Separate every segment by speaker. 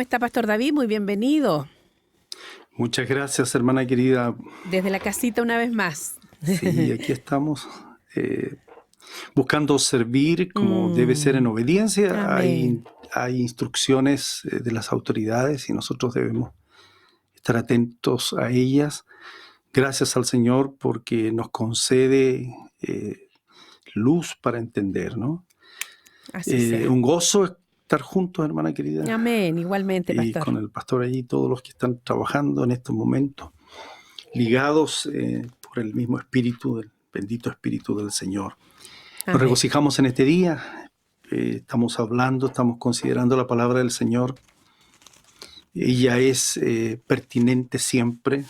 Speaker 1: está, Pastor David? Muy bienvenido.
Speaker 2: Muchas gracias, hermana querida.
Speaker 1: Desde la casita una vez más.
Speaker 2: Sí, aquí estamos buscando servir como debe ser en
Speaker 1: Mm,
Speaker 2: obediencia.
Speaker 1: amén.
Speaker 2: Hay instrucciones de las autoridades y nosotros debemos estar atentos a ellas. Gracias al Señor porque nos concede luz para entender, ¿no?
Speaker 1: Así sea.
Speaker 2: Un gozo estar juntos, hermana querida,
Speaker 1: Amén. Igualmente,
Speaker 2: y
Speaker 1: Pastor.
Speaker 2: con el pastor allí, todos los que están trabajando en estos momentos, ligados por el mismo Espíritu, el bendito Espíritu del Señor. Nos
Speaker 1: Amén.
Speaker 2: regocijamos en este día, estamos considerando la palabra del Señor. Ella es pertinente siempre,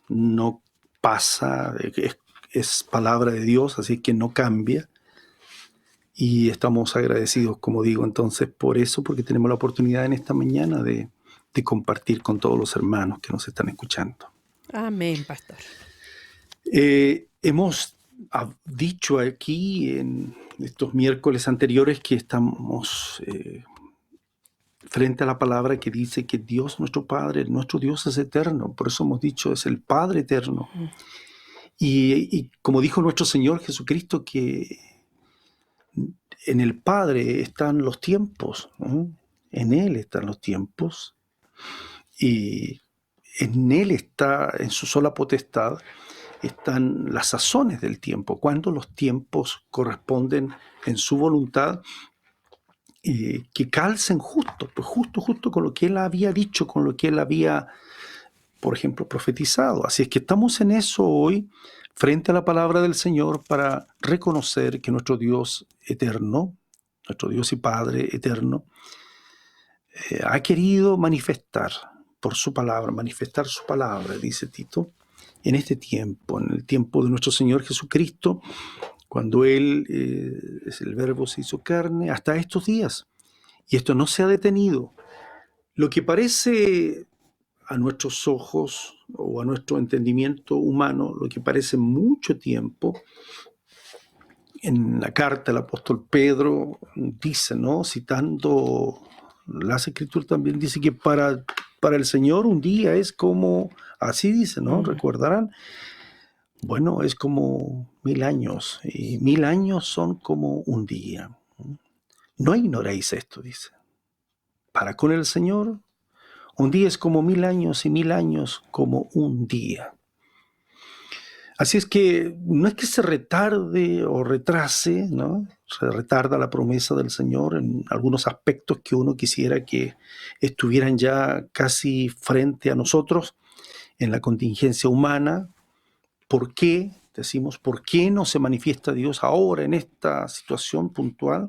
Speaker 2: no pasa, es palabra de Dios, así que no cambia. Y estamos agradecidos, como digo, entonces por eso, porque tenemos la oportunidad en esta mañana de compartir con todos los hermanos que nos están escuchando.
Speaker 1: Amén, Pastor.
Speaker 2: Hemos dicho aquí en estos miércoles anteriores que estamos frente a la palabra que dice que Dios, nuestro Padre, nuestro Dios es eterno. Por eso hemos dicho, es el Padre eterno. Y como dijo nuestro Señor Jesucristo, que en el Padre están los tiempos, ¿no? En Él están los tiempos. Y en Él está, en su sola potestad, están las sazones del tiempo, cuando los tiempos corresponden en su voluntad, que calcen justo, pues justo con lo que Él había dicho, con lo que Él había, por ejemplo, profetizado. Así es que estamos en eso hoy, frente a la palabra del Señor, para reconocer que nuestro Dios eterno, nuestro Dios y Padre eterno, ha querido manifestar su palabra, dice Tito, en este tiempo, en el tiempo de nuestro Señor Jesucristo, cuando Él, es el Verbo, se hizo carne, hasta estos días. Y esto no se ha detenido. Lo que parece a nuestros ojos o a nuestro entendimiento humano, lo que parece mucho tiempo, en la carta del apóstol Pedro dice, ¿no? Citando las Escrituras, también dice que para el Señor un día es como, así dice, ¿no? Recordarán, bueno, es como 1000 años, y 1000 años son como un día. No ignoréis esto, dice. Para con el Señor, un día es como 1000 años y 1000 años como un día. Así es que no es que se retarde o retrase, ¿no? Se retarda la promesa del Señor en algunos aspectos que uno quisiera que estuvieran ya casi frente a nosotros en la contingencia humana. ¿Por qué? Decimos, ¿por qué no se manifiesta Dios ahora en esta situación puntual?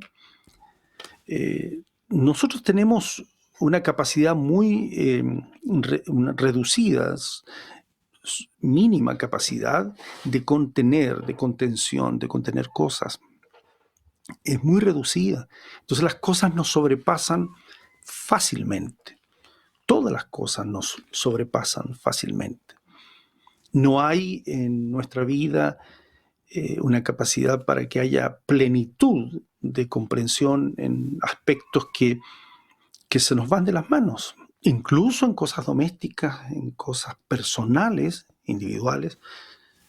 Speaker 2: Nosotros tenemos una capacidad muy reducida, mínima capacidad de contener, de contención, de contener cosas. Es muy reducida. Entonces las cosas nos sobrepasan fácilmente. Todas las cosas nos sobrepasan fácilmente. No hay en nuestra vida una capacidad para que haya plenitud de comprensión en aspectos que se nos van de las manos. Incluso en cosas domésticas, en cosas personales, individuales.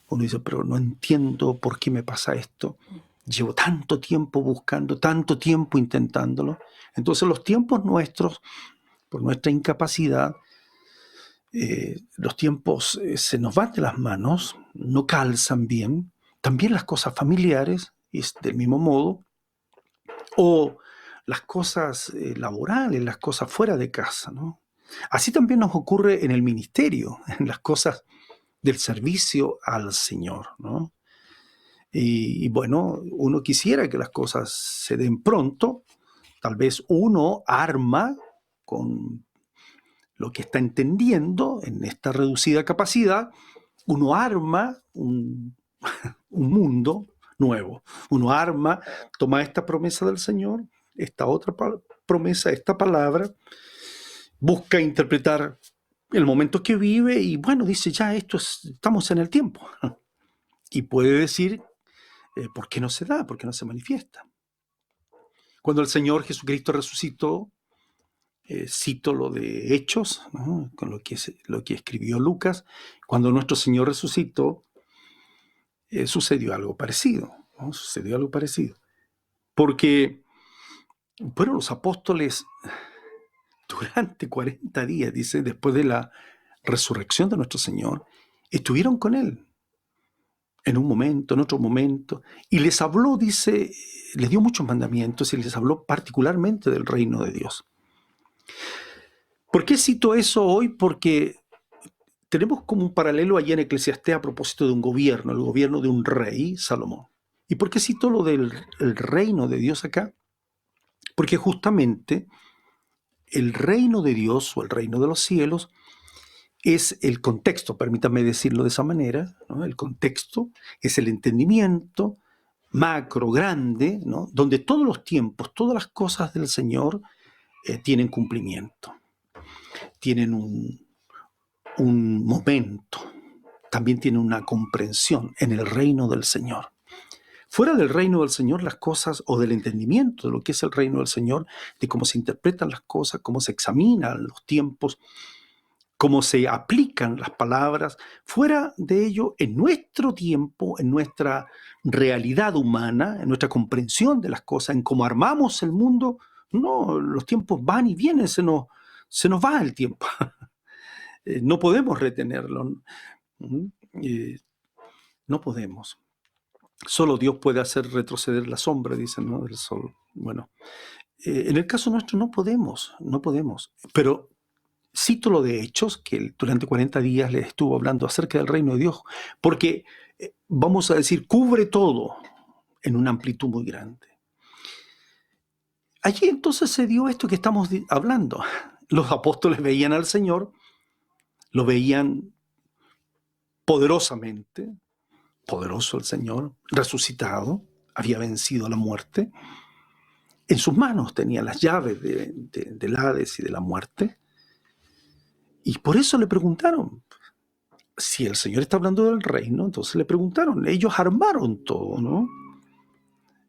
Speaker 2: Uno dice, pero no entiendo por qué me pasa esto. Llevo tanto tiempo buscando, tanto tiempo intentándolo. Entonces los tiempos nuestros, por nuestra incapacidad, los tiempos se nos van de las manos, no calzan bien. También las cosas familiares, y del mismo modo, o las cosas laborales, las cosas fuera de casa, ¿no? Así también nos ocurre en el ministerio, en las cosas del servicio al Señor, ¿no? Y bueno, uno quisiera que las cosas se den pronto. Tal vez uno arma con lo que está entendiendo en esta reducida capacidad, uno arma un mundo nuevo. Uno arma, toma esta promesa del Señor, esta otra promesa, esta palabra, busca interpretar el momento que vive y bueno, dice ya estamos en el tiempo. Y puede decir, ¿por qué no se da? ¿Por qué no se manifiesta? Cuando el Señor Jesucristo resucitó, Cito lo de Hechos, ¿no? Con lo que escribió Lucas. Cuando nuestro Señor resucitó, sucedió algo parecido, ¿no? Sucedió algo parecido. Porque, bueno, los apóstoles durante 40 días, dice, después de la resurrección de nuestro Señor, estuvieron con Él en un momento, en otro momento, y les habló, dice, les dio muchos mandamientos y les habló particularmente del reino de Dios. ¿Por qué cito eso hoy? Porque tenemos como un paralelo allá en Eclesiastés a propósito de un gobierno, el gobierno de un rey, Salomón. ¿Y por qué cito lo del reino de Dios acá? Porque justamente el reino de Dios o el reino de los cielos es el contexto, permítame decirlo de esa manera, ¿no? El contexto es el entendimiento macro, grande, ¿no? Donde todos los tiempos, todas las cosas del Señor tienen cumplimiento, tienen un momento, también tienen una comprensión en el reino del Señor. Fuera del reino del Señor, las cosas, o del entendimiento de lo que es el reino del Señor, de cómo se interpretan las cosas, cómo se examinan los tiempos, cómo se aplican las palabras, fuera de ello, en nuestro tiempo, en nuestra realidad humana, en nuestra comprensión de las cosas, en cómo armamos el mundo, no, los tiempos van y vienen, se nos va el tiempo. No podemos retenerlo. No podemos. Solo Dios puede hacer retroceder la sombra, dicen, ¿no? Del sol. Bueno, en el caso nuestro no podemos. Pero cito lo de Hechos, que durante 40 días les estuvo hablando acerca del reino de Dios, porque, vamos a decir, cubre todo en una amplitud muy grande. Allí entonces se dio esto que estamos hablando. Los apóstoles veían al Señor, lo veían poderosamente, poderoso el Señor, resucitado, había vencido la muerte. En sus manos tenía las llaves del Hades y de la muerte. Y por eso le preguntaron, si el Señor está hablando del reino, entonces le preguntaron, ellos armaron todo, ¿no?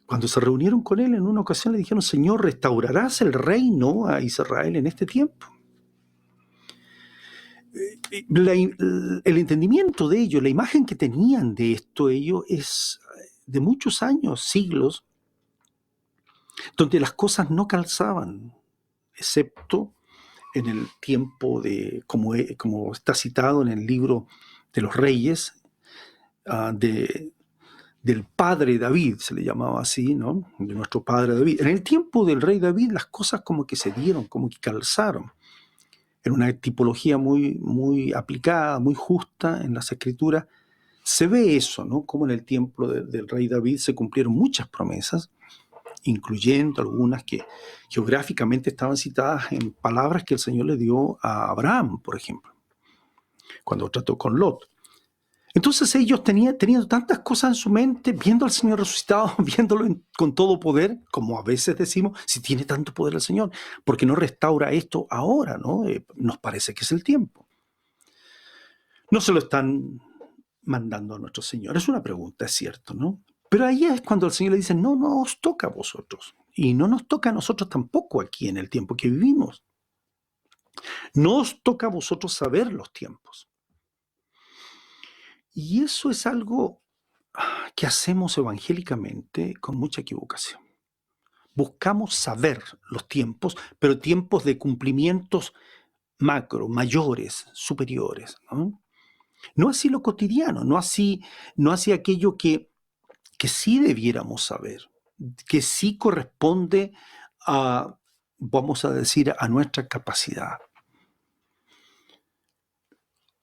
Speaker 2: Cuando se reunieron con él en una ocasión le dijeron, Señor, ¿restaurarás el reino a Israel en este tiempo? El entendimiento de ellos, la imagen que tenían de esto, ellos es de muchos años, siglos, donde las cosas no calzaban, excepto en el tiempo de, como está citado en el libro de los Reyes, del padre David, se le llamaba así, ¿no? De nuestro padre David. En el tiempo del rey David las cosas como que se dieron, como que calzaron. En una tipología muy, muy aplicada, muy justa en las escrituras, se ve eso, ¿no? Como en el tiempo del rey David se cumplieron muchas promesas, incluyendo algunas que geográficamente estaban citadas en palabras que el Señor le dio a Abraham, por ejemplo, cuando trató con Lot. Entonces ellos teniendo tantas cosas en su mente, viendo al Señor resucitado, viéndolo con todo poder, como a veces decimos, si tiene tanto poder el Señor, ¿por qué no restaura esto ahora, no? Nos parece que es el tiempo. No se lo están mandando a nuestro Señor. Es una pregunta, es cierto, ¿no? Pero ahí es cuando el Señor le dice, no os toca a vosotros. Y no nos toca a nosotros tampoco aquí en el tiempo que vivimos. No os toca a vosotros saber los tiempos. Y eso es algo que hacemos evangélicamente con mucha equivocación. Buscamos saber los tiempos, pero tiempos de cumplimientos macro, mayores, superiores, ¿no? No así lo cotidiano, no así aquello que sí debiéramos saber, que sí corresponde a, vamos a decir, a nuestra capacidad.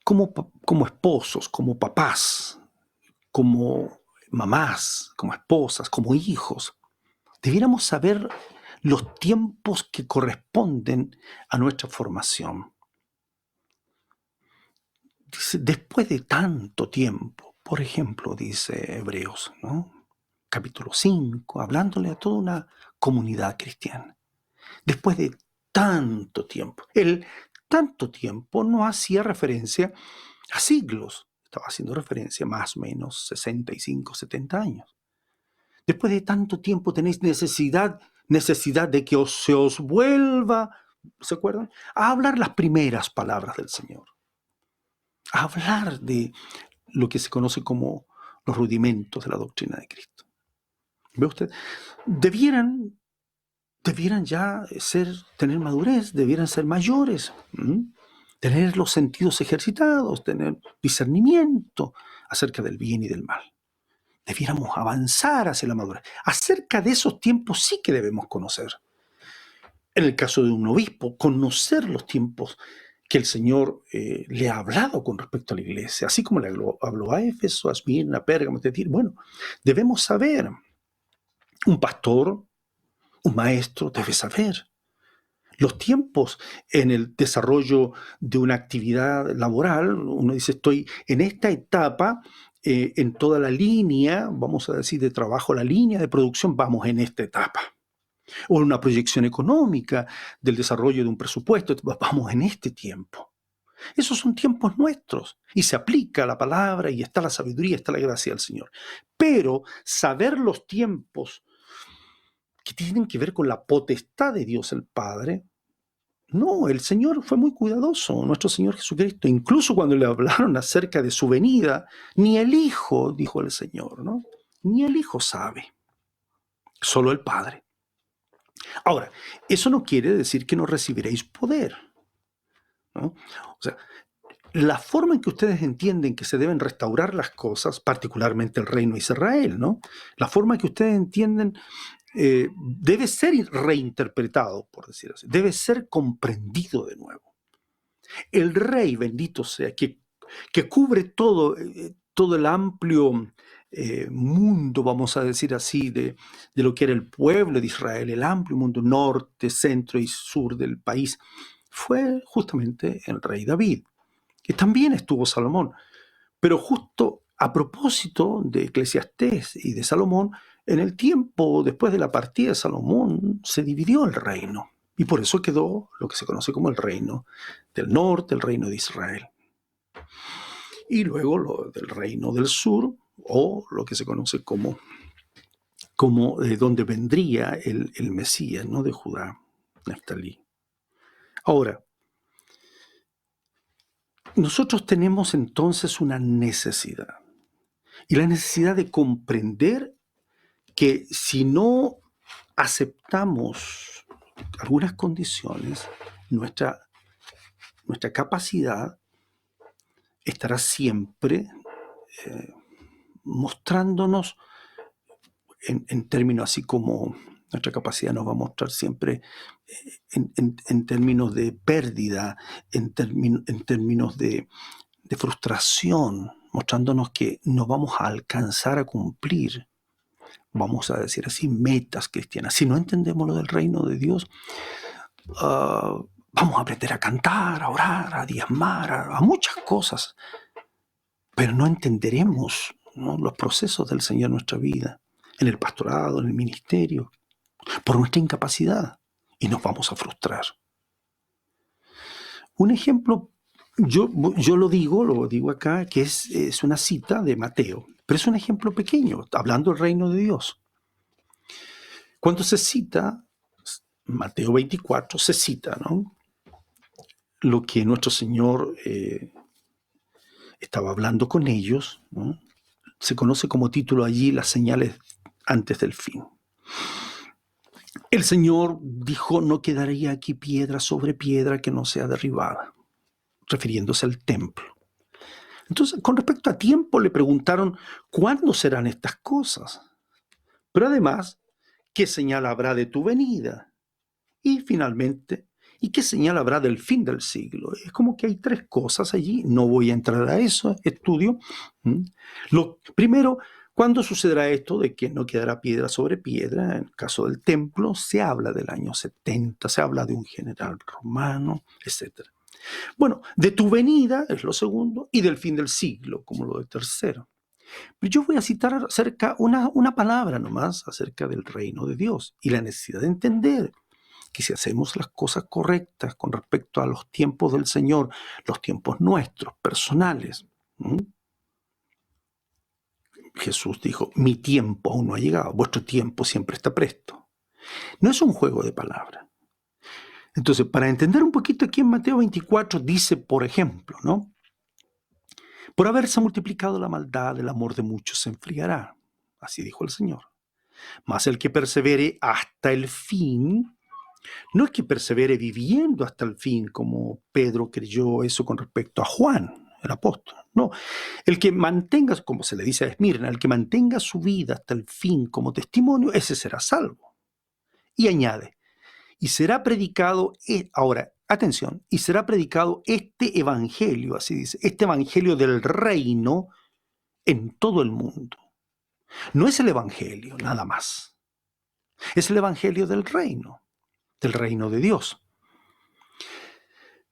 Speaker 2: Como esposos, como papás, como mamás, como esposas, como hijos, debiéramos saber los tiempos que corresponden a nuestra formación. Dice, después de tanto tiempo, por ejemplo, dice Hebreos, ¿no? Capítulo 5, hablándole a toda una comunidad cristiana. Después de tanto tiempo. El tanto tiempo no hacía referencia a siglos, estaba haciendo referencia más o menos 65, 70 años. Después de tanto tiempo tenéis necesidad de que se os vuelva ¿se acuerdan? A hablar las primeras palabras del Señor, a hablar de lo que se conoce como los rudimentos de la doctrina de Cristo. ¿Ve usted? Debieran ya tener madurez, debieran ser mayores, tener los sentidos ejercitados, tener discernimiento acerca del bien y del mal. Debiéramos avanzar hacia la madurez. Acerca de esos tiempos sí que debemos conocer. En el caso de un obispo, conocer los tiempos que el Señor le ha hablado con respecto a la iglesia, así como le habló a Éfeso, a Esmirna, a Pérgamo, es decir, bueno, debemos saber. Un pastor, un maestro debe saber los tiempos en el desarrollo de una actividad laboral. Uno dice, estoy en esta etapa, en toda la línea, vamos a decir, de trabajo, la línea de producción, vamos en esta etapa. O en una proyección económica del desarrollo de un presupuesto, vamos en este tiempo. Esos son tiempos nuestros y se aplica la palabra y está la sabiduría, está la gracia del Señor. Pero saber los tiempos que tienen que ver con la potestad de Dios el Padre, no, el Señor fue muy cuidadoso, nuestro Señor Jesucristo. Incluso cuando le hablaron acerca de su venida, ni el Hijo, dijo el Señor, ¿no? Ni el Hijo sabe, solo el Padre. Ahora, eso no quiere decir que no recibiréis poder, ¿no? O sea, la forma en que ustedes entienden que se deben restaurar las cosas, particularmente el reino de Israel, ¿no? La forma en que ustedes entienden debe ser reinterpretado, por decir así, debe ser comprendido de nuevo. El Rey, bendito sea, que cubre todo el amplio mundo, vamos a decir así, de lo que era el pueblo de Israel, el amplio mundo norte, centro y sur del país, fue justamente el rey David, que también estuvo Salomón. Pero justo a propósito de Eclesiastés y de Salomón, en el tiempo después de la partida de Salomón se dividió el reino. Y por eso quedó lo que se conoce como el reino del norte, el reino de Israel. Y luego lo del reino del sur, o lo que se conoce como donde vendría el Mesías, ¿no? De Judá, Neftalí. Ahora, nosotros tenemos entonces una necesidad. Y la necesidad de comprender que si no aceptamos algunas condiciones, nuestra capacidad estará siempre mostrándonos en términos así como nuestra capacidad nos va a mostrar siempre en términos de pérdida, en términos de frustración, mostrándonos que no vamos a alcanzar a cumplir, vamos a decir así, metas cristianas. Si no entendemos lo del reino de Dios, vamos a aprender a cantar, a orar, a diezmar, a muchas cosas, pero no entenderemos, ¿no?, los procesos del Señor en nuestra vida, en el pastorado, en el ministerio, por nuestra incapacidad, y nos vamos a frustrar. Un ejemplo, yo lo digo acá, que es una cita de Mateo, pero es un ejemplo pequeño, hablando del reino de Dios. Cuando se cita, Mateo 24, se cita, ¿no?, lo que nuestro Señor estaba hablando con ellos, ¿no? Se conoce como título allí las señales antes del fin. El Señor dijo, no quedaría aquí piedra sobre piedra que no sea derribada, refiriéndose al templo. Entonces, con respecto a tiempo, le preguntaron, ¿cuándo serán estas cosas? Pero además, ¿qué señal habrá de tu venida? Y finalmente, ¿y qué señal habrá del fin del siglo? Es como que hay tres cosas allí. No voy a entrar a eso, estudio. Lo primero, ¿cuándo sucederá esto de que no quedará piedra sobre piedra? En el caso del templo, se habla del año 70, se habla de un general romano, etc. Bueno, de tu venida es lo segundo, y del fin del siglo, como lo de tercero. Pero yo voy a citar una palabra nomás acerca del reino de Dios y la necesidad de entender que si hacemos las cosas correctas con respecto a los tiempos del Señor, los tiempos nuestros, personales, Jesús dijo, mi tiempo aún no ha llegado, vuestro tiempo siempre está presto. No es un juego de palabras. Entonces, para entender un poquito aquí en Mateo 24, dice, por ejemplo, ¿no? Por haberse multiplicado la maldad, el amor de muchos se enfriará. Así dijo el Señor. Mas el que persevere hasta el fin, no es que persevere viviendo hasta el fin, como Pedro creyó eso con respecto a Juan, el apóstol. No, el que mantenga, como se le dice a Esmirna, el que mantenga su vida hasta el fin como testimonio, ese será salvo. Y añade, y será predicado, ahora, atención, y será predicado este evangelio, así dice, este evangelio del reino en todo el mundo. No es el evangelio, nada más. Es el evangelio del reino de Dios.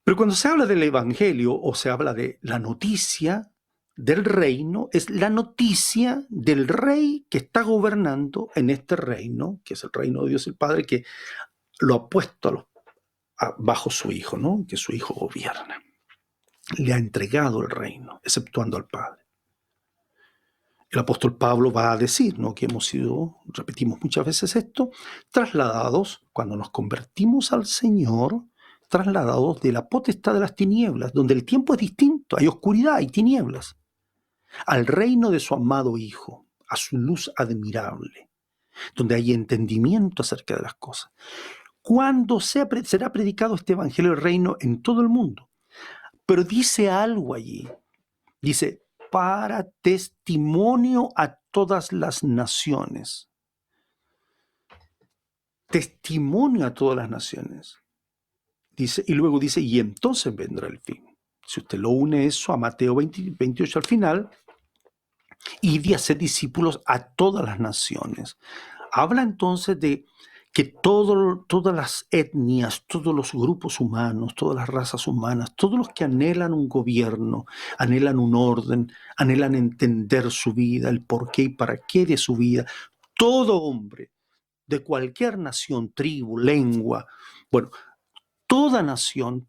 Speaker 2: Pero cuando se habla del evangelio o se habla de la noticia del reino, es la noticia del rey que está gobernando en este reino, que es el reino de Dios el Padre, que lo ha puesto bajo su Hijo, ¿no? Que su Hijo gobierna. Le ha entregado el reino, exceptuando al Padre. El apóstol Pablo va a decir, ¿no?, que hemos sido, repetimos muchas veces esto, trasladados, cuando nos convertimos al Señor, trasladados de la potestad de las tinieblas, donde el tiempo es distinto, hay oscuridad, hay tinieblas, al reino de su amado Hijo, a su luz admirable, donde hay entendimiento acerca de las cosas. ¿Cuándo será predicado este evangelio del reino en todo el mundo? Pero dice algo allí, dice, para testimonio a todas las naciones. Testimonio a todas las naciones. Dice, y luego dice, y entonces vendrá el fin. Si usted lo une eso a Mateo 28 al final, y de hacer discípulos a todas las naciones. Habla entonces de que todas las etnias, todos los grupos humanos, todas las razas humanas, todos los que anhelan un gobierno, anhelan un orden, anhelan entender su vida, el porqué y para qué de su vida, todo hombre de cualquier nación, tribu, lengua, bueno, toda nación,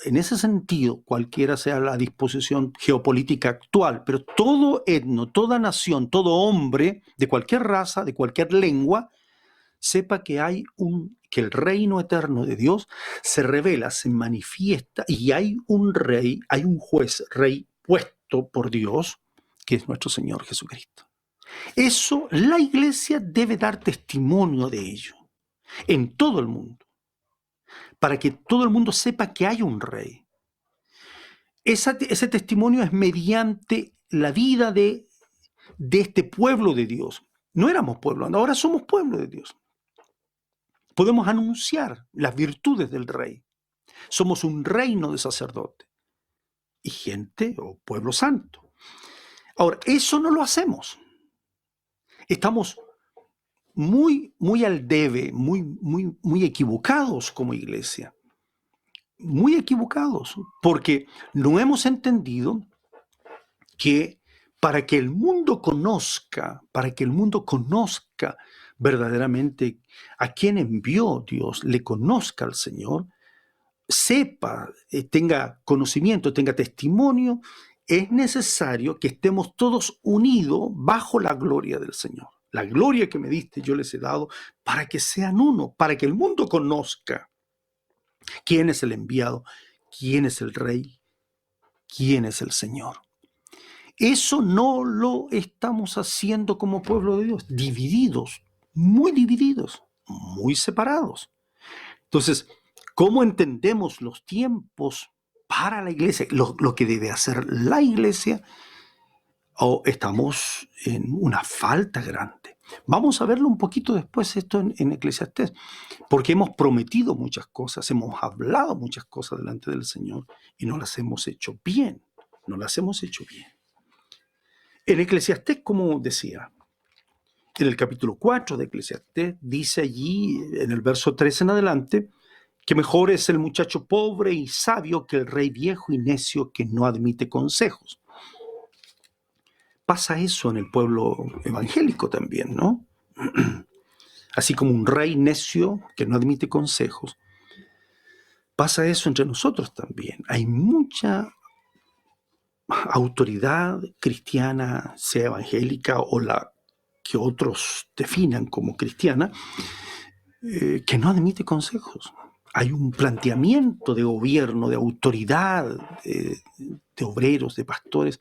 Speaker 2: en ese sentido, cualquiera sea la disposición geopolítica actual, pero todo etno, toda nación, todo hombre de cualquier raza, de cualquier lengua, sepa que que el reino eterno de Dios se revela, se manifiesta y hay un rey, hay un juez, rey puesto por Dios, que es nuestro Señor Jesucristo. Eso, la iglesia debe dar testimonio de ello en todo el mundo, para que todo el mundo sepa que hay un rey. Ese testimonio es mediante la vida de este pueblo de Dios. No éramos pueblo, ahora somos pueblo de Dios. Podemos anunciar las virtudes del rey. Somos un reino de sacerdotes y gente o pueblo santo. Ahora, eso no lo hacemos. Estamos muy al debe, muy equivocados como iglesia. Muy equivocados, porque no hemos entendido que para que el mundo conozca verdaderamente a quien envió Dios, le conozca al Señor, sepa, tenga conocimiento, tenga testimonio, es necesario que estemos todos unidos bajo la gloria del Señor. La gloria que me diste yo les he dado para que sean uno, para que el mundo conozca quién es el enviado, quién es el Rey, quién es el Señor. Eso no lo estamos haciendo como pueblo de Dios, divididos, muy separados. Entonces, ¿cómo entendemos los tiempos para la iglesia? Lo que debe hacer la iglesia, o estamos en una falta grande. Vamos a verlo un poquito después esto en Eclesiastés, porque hemos prometido muchas cosas, hemos hablado muchas cosas delante del Señor y no las hemos hecho bien, En Eclesiastés, como decía, en el capítulo 4 de Eclesiastés, dice allí, en el verso 3 en adelante, que mejor es el muchacho pobre y sabio que el rey viejo y necio que no admite consejos. Pasa eso en el pueblo evangélico también, ¿no? Así como un rey necio que no admite consejos. Pasa eso entre nosotros también. Hay mucha autoridad cristiana, sea evangélica o la que otros definan como cristiana, que no admite consejos. Hay un planteamiento de gobierno, de autoridad, de obreros, de pastores,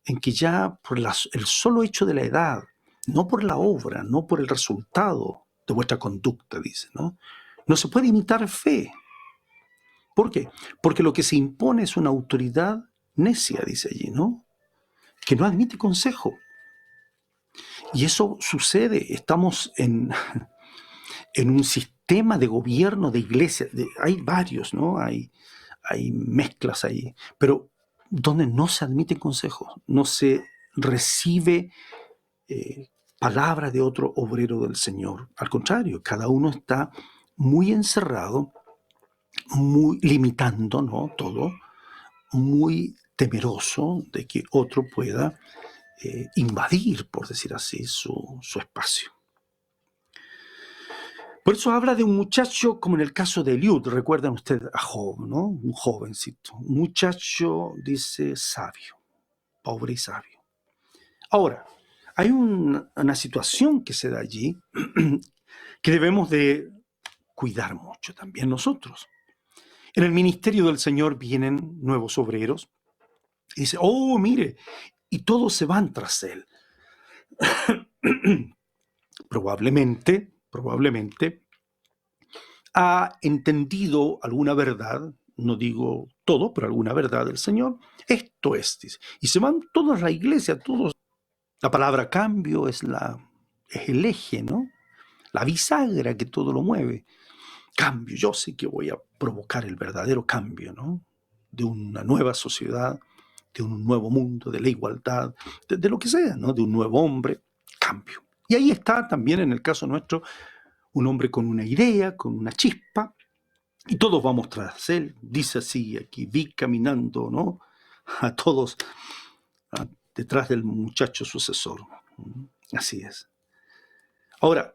Speaker 2: en que ya por el solo hecho de la edad, no por la obra, no por el resultado de vuestra conducta, dice, ¿no? No se puede imitar fe. ¿Por qué? Porque lo que se impone es una autoridad necia, dice allí, ¿no? Que no admite consejo. Y eso sucede, estamos en un sistema de gobierno de iglesia, hay varios, ¿no? Hay mezclas ahí, pero donde no se admiten consejos, no se recibe palabra de otro obrero del Señor. Al contrario, cada uno está muy encerrado, muy limitando, ¿no? Todo, muy temeroso de que otro pueda invadir, por decir así, su espacio. Por eso habla de un muchacho como en el caso de Eliud. Recuerdan ustedes a Job, ¿no? Un jovencito. Un muchacho, dice, sabio, pobre y sabio. Ahora, hay una situación que se da allí que debemos de cuidar mucho también nosotros. En el ministerio del Señor vienen nuevos obreros y dice, oh, mire, y todos se van tras él. Probablemente, ha entendido alguna verdad, no digo todo, pero alguna verdad del Señor. Esto es, dice. Y se van todos a la iglesia, todos. La palabra cambio es el eje, ¿no? La bisagra que todo lo mueve. Cambio, yo sé que voy a provocar el verdadero cambio, ¿no? De una nueva sociedad, de un nuevo mundo, de la igualdad, de lo que sea, ¿no? De un nuevo hombre, cambio. Y ahí está también en el caso nuestro un hombre con una idea, con una chispa, y todos vamos tras él. Dice así aquí, vi caminando, ¿no? A todos detrás del muchacho sucesor. Así es. Ahora,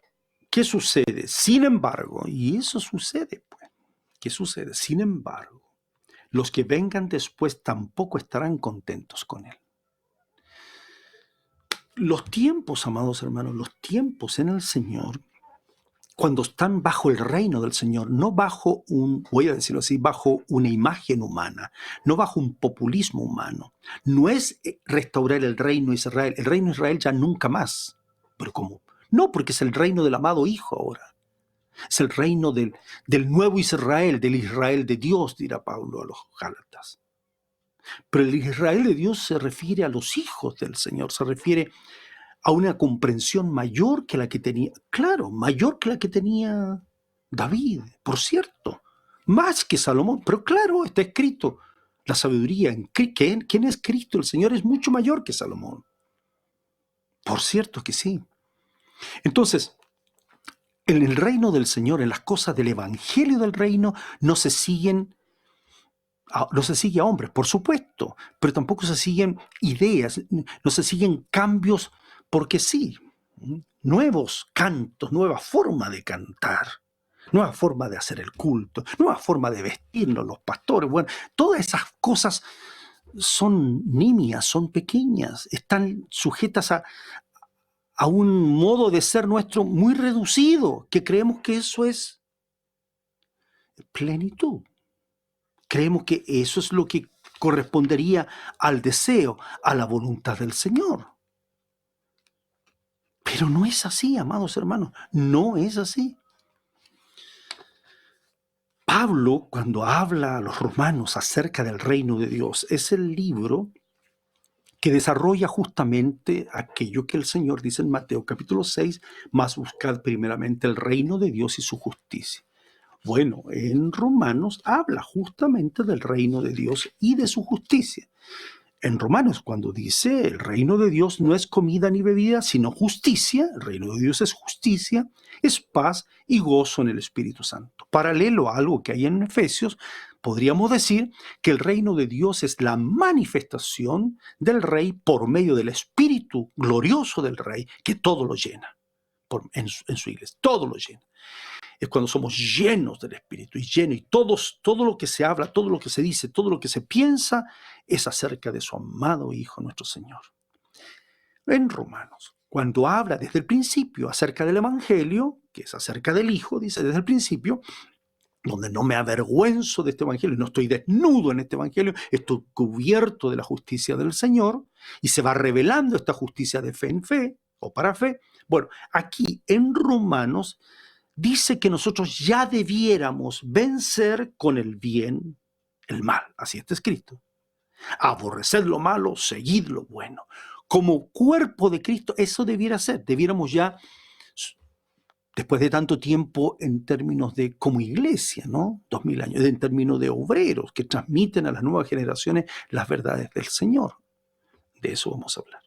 Speaker 2: ¿qué sucede? Sin embargo, y eso sucede, pues, ¿qué sucede? Sin embargo, los que vengan después tampoco estarán contentos con él. Los tiempos, amados hermanos, los tiempos en el Señor, cuando están bajo el reino del Señor, no bajo voy a decirlo así, bajo una imagen humana, no bajo un populismo humano, no es restaurar el reino de Israel. El reino de Israel ya nunca más. ¿Pero cómo? No, porque es el reino del amado Hijo ahora. Es el reino del nuevo Israel, del Israel de Dios, dirá Pablo a los Gálatas. Pero el Israel de Dios se refiere a los hijos del Señor, se refiere a una comprensión mayor que la que tenía, claro, mayor que la que tenía David, por cierto, más que Salomón, pero claro, está escrito, la sabiduría, ¿quién es Cristo? El Señor es mucho mayor que Salomón. Por cierto que sí. Entonces, en el reino del Señor, en las cosas del evangelio del reino, no se sigue a hombres, por supuesto, pero tampoco se siguen ideas, no se siguen cambios porque sí. Nuevos cantos, nueva forma de cantar, nueva forma de hacer el culto, nueva forma de vestirnos los pastores. Bueno, todas esas cosas son nimias, son pequeñas, están sujetas a un modo de ser nuestro muy reducido, que creemos que eso es plenitud. Creemos que eso es lo que correspondería al deseo, a la voluntad del Señor. Pero no es así, amados hermanos, no es así. Pablo, cuando habla a los romanos acerca del reino de Dios, es el libro que desarrolla justamente aquello que el Señor dice en Mateo capítulo 6, más buscad primeramente el reino de Dios y su justicia. Bueno, en Romanos habla justamente del reino de Dios y de su justicia. En Romanos, cuando dice el reino de Dios no es comida ni bebida, sino justicia, el reino de Dios es justicia, es paz y gozo en el Espíritu Santo. Paralelo a algo que hay en Efesios, podríamos decir que el reino de Dios es la manifestación del Rey por medio del Espíritu glorioso del Rey, que todo lo llena en su iglesia, todo lo llena. Es cuando somos llenos del Espíritu y todo lo que se habla, todo lo que se dice, todo lo que se piensa es acerca de su amado Hijo, nuestro Señor. En Romanos, cuando habla desde el principio acerca del Evangelio, que es acerca del Hijo, dice desde el principio, donde no me avergüenzo de este evangelio, no estoy desnudo en este evangelio, estoy cubierto de la justicia del Señor, y se va revelando esta justicia de fe en fe, o para fe. Bueno, aquí en Romanos dice que nosotros ya debiéramos vencer con el bien el mal, así está escrito. Aborreced lo malo, seguid lo bueno. Como cuerpo de Cristo, eso debiera ser, debiéramos ya, después de tanto tiempo en términos de como iglesia, ¿no? 2000 años, en términos de obreros que transmiten a las nuevas generaciones las verdades del Señor. De eso vamos a hablar.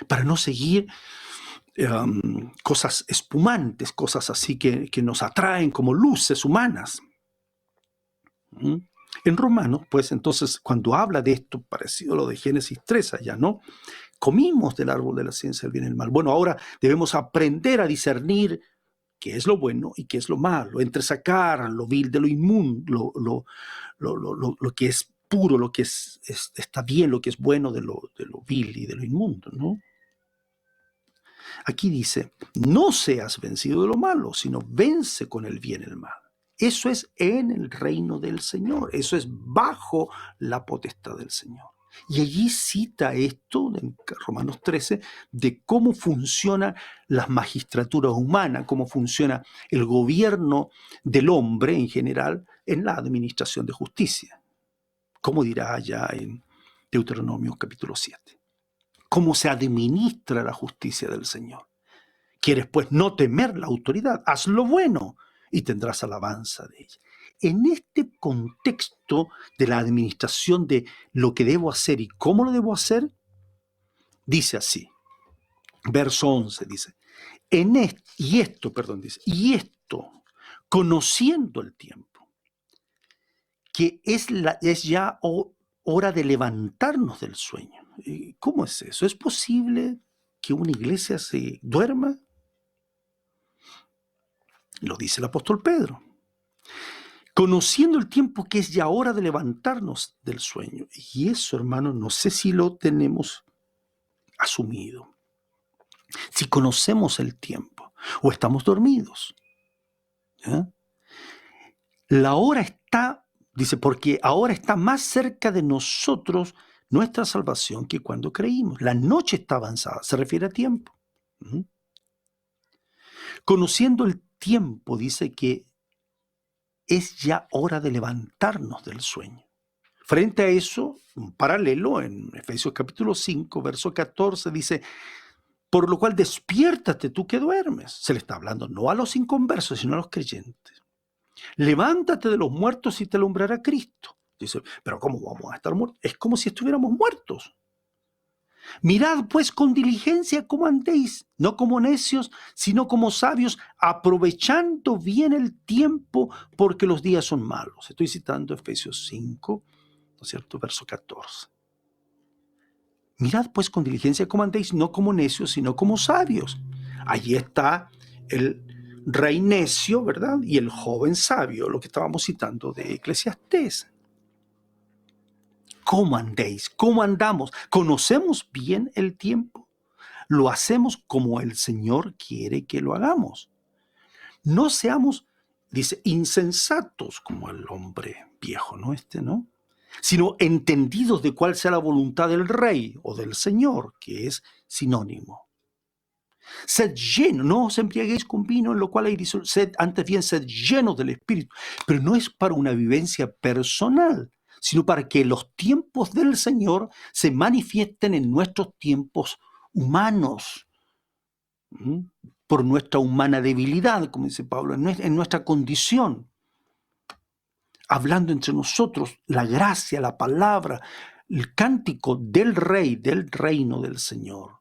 Speaker 2: Para no seguir cosas espumantes, cosas así que nos atraen como luces humanas. En Romanos, pues entonces, cuando habla de esto, parecido a lo de Génesis 3 allá, ¿no? Comimos del árbol de la ciencia del bien y el mal. Bueno, ahora debemos aprender a discernir qué es lo bueno y qué es lo malo, entresacar lo vil de lo inmundo, lo que es puro, lo que está bien, lo que es bueno de lo vil y de lo inmundo, ¿no? Aquí dice, no seas vencido de lo malo, sino vence con el bien el mal. Eso es en el reino del Señor, eso es bajo la potestad del Señor. Y allí cita esto, en Romanos 13, de cómo funciona la magistratura humana, cómo funciona el gobierno del hombre en general en la administración de justicia. Como dirá allá en Deuteronomio capítulo 7. Cómo se administra la justicia del Señor. ¿Quieres pues no temer la autoridad? Haz lo bueno y tendrás alabanza de ella. En este contexto de la administración de lo que debo hacer y cómo lo debo hacer, dice así, verso 11 dice, y esto, conociendo el tiempo, que es ya hora de levantarnos del sueño. ¿Cómo es eso? ¿Es posible que una iglesia se duerma? Lo dice el apóstol Pedro. Conociendo el tiempo que es ya hora de levantarnos del sueño. Y eso, hermano, no sé si lo tenemos asumido. Si conocemos el tiempo o estamos dormidos. ¿Ya? La hora está, dice, porque ahora está más cerca de nosotros nuestra salvación que cuando creímos. La noche está avanzada, se refiere a tiempo. Conociendo el tiempo, dice que es ya hora de levantarnos del sueño. Frente a eso, un paralelo en Efesios capítulo 5, verso 14, dice, por lo cual despiértate tú que duermes. Se le está hablando no a los inconversos, sino a los creyentes. Levántate de los muertos y te alumbrará Cristo. Dice, pero ¿cómo vamos a estar muertos? Es como si estuviéramos muertos. Mirad pues con diligencia cómo andéis, no como necios, sino como sabios, aprovechando bien el tiempo, porque los días son malos. Estoy citando Efesios 5, ¿no es cierto? Verso 14. Mirad pues con diligencia cómo andéis, no como necios, sino como sabios. Allí está el rey necio, ¿verdad? Y el joven sabio, lo que estábamos citando de Eclesiastés. ¿Cómo andéis? ¿Cómo andamos? ¿Conocemos bien el tiempo? ¿Lo hacemos como el Señor quiere que lo hagamos? No seamos, dice, insensatos como el hombre viejo, ¿no? ¿No? Sino entendidos de cuál sea la voluntad del Rey o del Señor, que es sinónimo. Sed llenos, no os embriaguéis con vino, en lo cual hay disolución, antes bien sed llenos del Espíritu. Pero no es para una vivencia personal, sino para que los tiempos del Señor se manifiesten en nuestros tiempos humanos, por nuestra humana debilidad, como dice Pablo, en nuestra condición, hablando entre nosotros la gracia, la palabra, el cántico del Rey, del reino del Señor,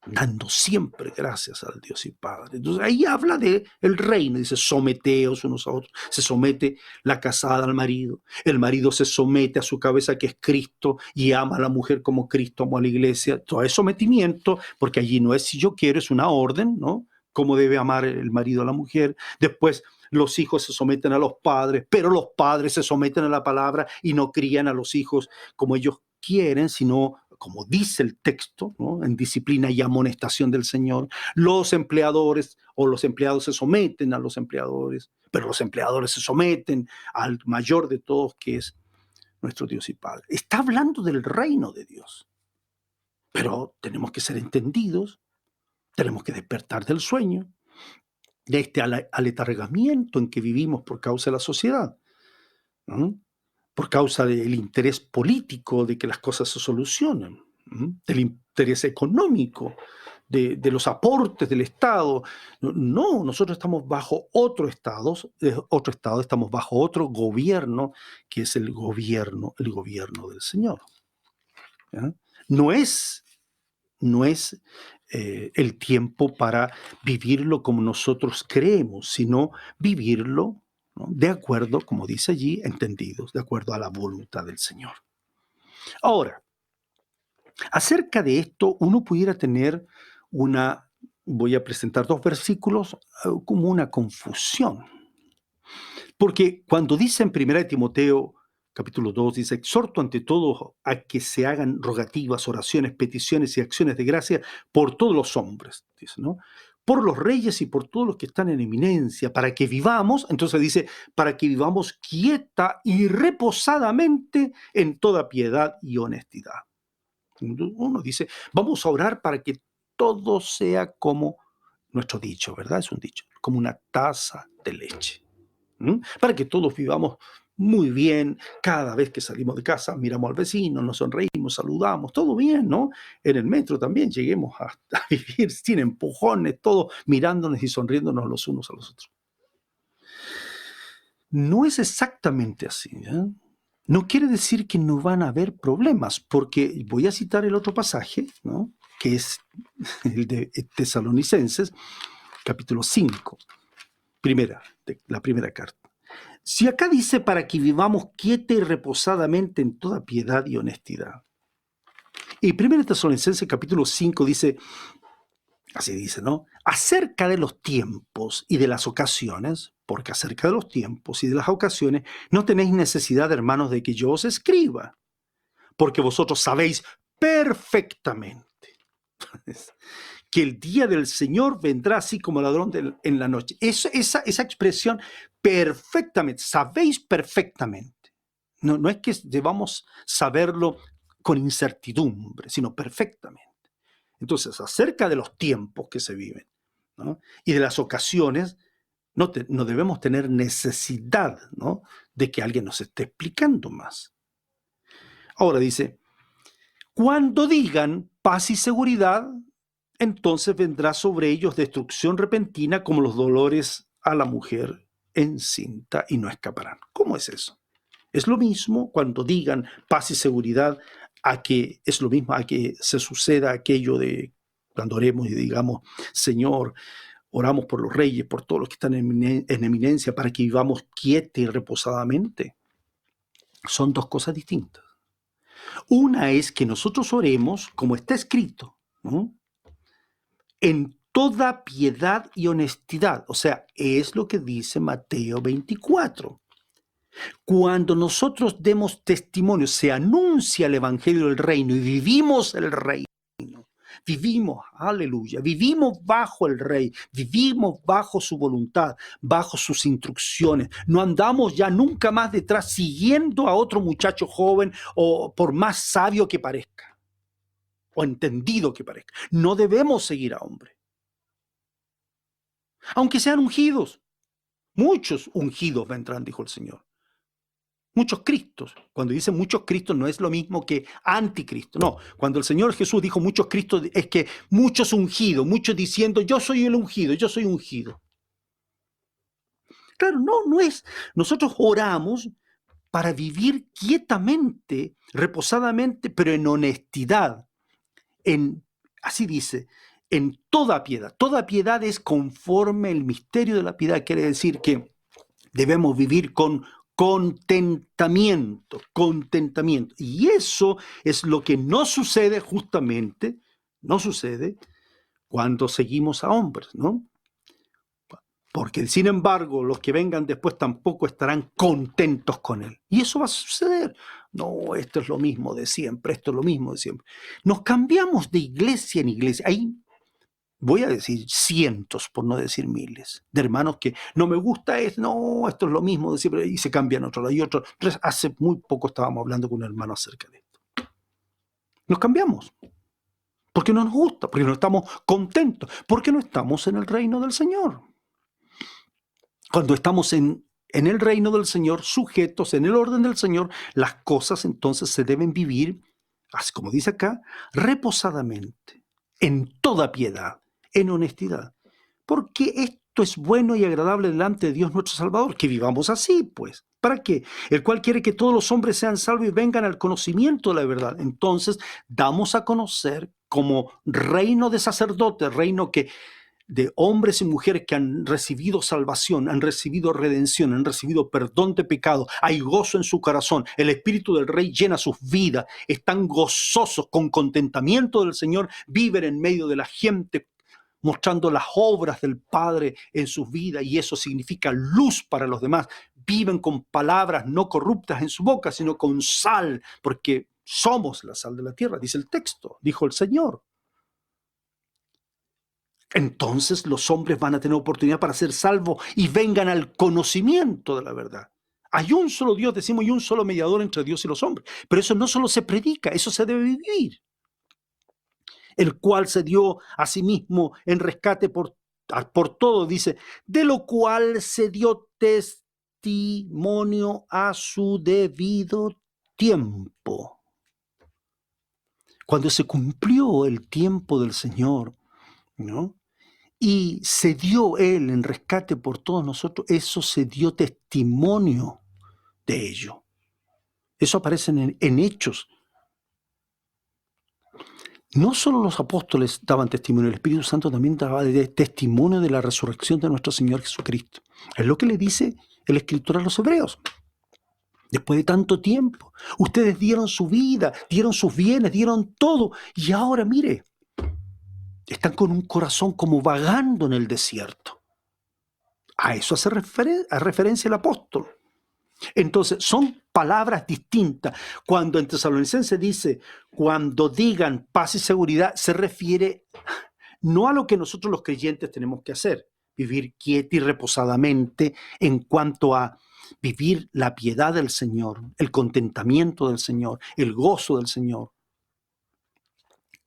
Speaker 2: dando siempre gracias al Dios y Padre. Entonces ahí habla de el reino, dice someteos unos a otros, se somete la casada al marido, el marido se somete a su cabeza que es Cristo y ama a la mujer como Cristo amó a la iglesia. Todo es sometimiento, porque allí no es si yo quiero, es una orden, ¿no? Cómo debe amar el marido a la mujer. Después los hijos se someten a los padres, pero los padres se someten a la palabra y no crían a los hijos como ellos quieren, sino como dice el texto, ¿no? En disciplina y amonestación del Señor. Los empleadores o los empleados se someten a los empleadores, pero los empleadores se someten al mayor de todos, que es nuestro Dios y Padre. Está hablando del reino de Dios, pero tenemos que ser entendidos, tenemos que despertar del sueño, de este aletargamiento en que vivimos por causa de la sociedad, ¿no? Por causa del interés político de que las cosas se solucionen, ¿no? Del interés económico, de los aportes del Estado. No, nosotros estamos bajo otro estado, estamos bajo otro gobierno, que es el gobierno del Señor. ¿Ya? No es el tiempo para vivirlo como nosotros creemos, sino vivirlo, ¿no? De acuerdo, como dice allí, entendidos, de acuerdo a la voluntad del Señor. Ahora, acerca de esto, uno pudiera tener voy a presentar 2 versículos como una confusión. Porque cuando dice en 1 Timoteo capítulo 2, dice, exhorto ante todo a que se hagan rogativas, oraciones, peticiones y acciones de gracia por todos los hombres, dice, ¿no? Por los reyes y por todos los que están en eminencia, para que vivamos, entonces dice, para que vivamos quieta y reposadamente en toda piedad y honestidad. Uno dice, vamos a orar para que todo sea como nuestro dicho, ¿verdad? Es un dicho, como una taza de leche. Para que todos vivamos muy bien, cada vez que salimos de casa, miramos al vecino, nos sonreímos, saludamos, todo bien, ¿no? En el metro también lleguemos a vivir sin empujones, todos mirándonos y sonriéndonos los unos a los otros. No es exactamente así, ¿eh? No quiere decir que no van a haber problemas, porque voy a citar el otro pasaje, ¿no? Que es el de Tesalonicenses, capítulo 5, la primera carta. Si acá dice para que vivamos quieta y reposadamente en toda piedad y honestidad. Y 1 Tesalonicenses capítulo 5 dice, así dice, ¿no? Acerca de los tiempos y de las ocasiones, porque acerca de los tiempos y de las ocasiones no tenéis necesidad, hermanos, de que yo os escriba, porque vosotros sabéis perfectamente que el día del Señor vendrá así como ladrón en la noche. Esa expresión, perfectamente, sabéis perfectamente. No es que debamos saberlo con incertidumbre, sino perfectamente. Entonces, acerca de los tiempos que se viven, ¿no? Y de las ocasiones, no debemos tener necesidad, ¿no? De que alguien nos esté explicando más. Ahora dice, cuando digan paz y seguridad, entonces vendrá sobre ellos destrucción repentina como los dolores a la mujer encinta y no escaparán. ¿Cómo es eso? Es lo mismo cuando digan paz y seguridad es lo mismo a que se suceda aquello de cuando oremos y digamos, Señor, oramos por los reyes, por todos los que están en eminencia, para que vivamos quieta y reposadamente. Son dos cosas distintas. Una es que nosotros oremos como está escrito, ¿no? En toda piedad y honestidad. O sea, es lo que dice Mateo 24. Cuando nosotros demos testimonio, se anuncia el evangelio del reino y vivimos el reino. Vivimos, aleluya, vivimos bajo el rey, vivimos bajo su voluntad, bajo sus instrucciones. No andamos ya nunca más detrás siguiendo a otro muchacho joven o por más sabio que parezca o entendido que parezca. No debemos seguir a hombre. Aunque sean ungidos, muchos ungidos vendrán, dijo el Señor. Muchos Cristos. Cuando dice muchos Cristos no es lo mismo que anticristo. No, cuando el Señor Jesús dijo muchos Cristos es que muchos ungidos, muchos diciendo yo soy el ungido, yo soy ungido. Claro, no es. Nosotros oramos para vivir quietamente, reposadamente, pero en honestidad. Así dice, en toda piedad. Toda piedad es conforme el misterio de la piedad. Quiere decir que debemos vivir con contentamiento. Y eso es lo que no sucede cuando seguimos a hombres, ¿no? porque sin embargo los que vengan después tampoco estarán contentos con él. Y eso va a suceder. No, esto es lo mismo de siempre, esto es lo mismo de siempre. Nos cambiamos de iglesia en iglesia. Hay, voy a decir cientos, por no decir miles, de hermanos que no me gusta esto, no, esto es lo mismo de siempre, y se cambian a otro lado y otro. Entonces, hace muy poco estábamos hablando con un hermano acerca de esto. Nos cambiamos. Porque no nos gusta, porque no estamos contentos, porque no estamos en el reino del Señor. Cuando estamos en el reino del Señor, sujetos en el orden del Señor, las cosas entonces se deben vivir, así como dice acá, reposadamente, en toda piedad, en honestidad. Porque esto es bueno y agradable delante de Dios nuestro Salvador, que vivamos así, pues. ¿Para qué? El cual quiere que todos los hombres sean salvos y vengan al conocimiento de la verdad. Entonces, damos a conocer como reino de sacerdotes, reino que de hombres y mujeres que han recibido salvación, han recibido redención, han recibido perdón de pecado, hay gozo en su corazón, el Espíritu del Rey llena sus vidas, están gozosos, con contentamiento del Señor, viven en medio de la gente, mostrando las obras del Padre en sus vidas, y eso significa luz para los demás. Viven con palabras no corruptas en su boca, sino con sal, porque somos la sal de la tierra, dice el texto, dijo el Señor. Entonces los hombres van a tener oportunidad para ser salvos y vengan al conocimiento de la verdad. Hay un solo Dios, decimos, y un solo mediador entre Dios y los hombres. Pero eso no solo se predica, eso se debe vivir. El cual se dio a sí mismo en rescate por todo, dice, de lo cual se dio testimonio a su debido tiempo. Cuando se cumplió el tiempo del Señor, ¿no?, y se dio Él en rescate por todos nosotros, eso se dio testimonio de ello. Eso aparece en Hechos. No solo los apóstoles daban testimonio, el Espíritu Santo también daba testimonio de la resurrección de nuestro Señor Jesucristo. Es lo que le dice el escritor a los hebreos. Después de tanto tiempo, ustedes dieron su vida, dieron sus bienes, dieron todo, y ahora mire, están con un corazón como vagando en el desierto. A eso hace referencia el apóstol. Entonces, son palabras distintas. Cuando en Tesalonicenses dice, cuando digan paz y seguridad, se refiere no a lo que nosotros los creyentes tenemos que hacer, vivir quieta y reposadamente en cuanto a vivir la piedad del Señor, el contentamiento del Señor, el gozo del Señor.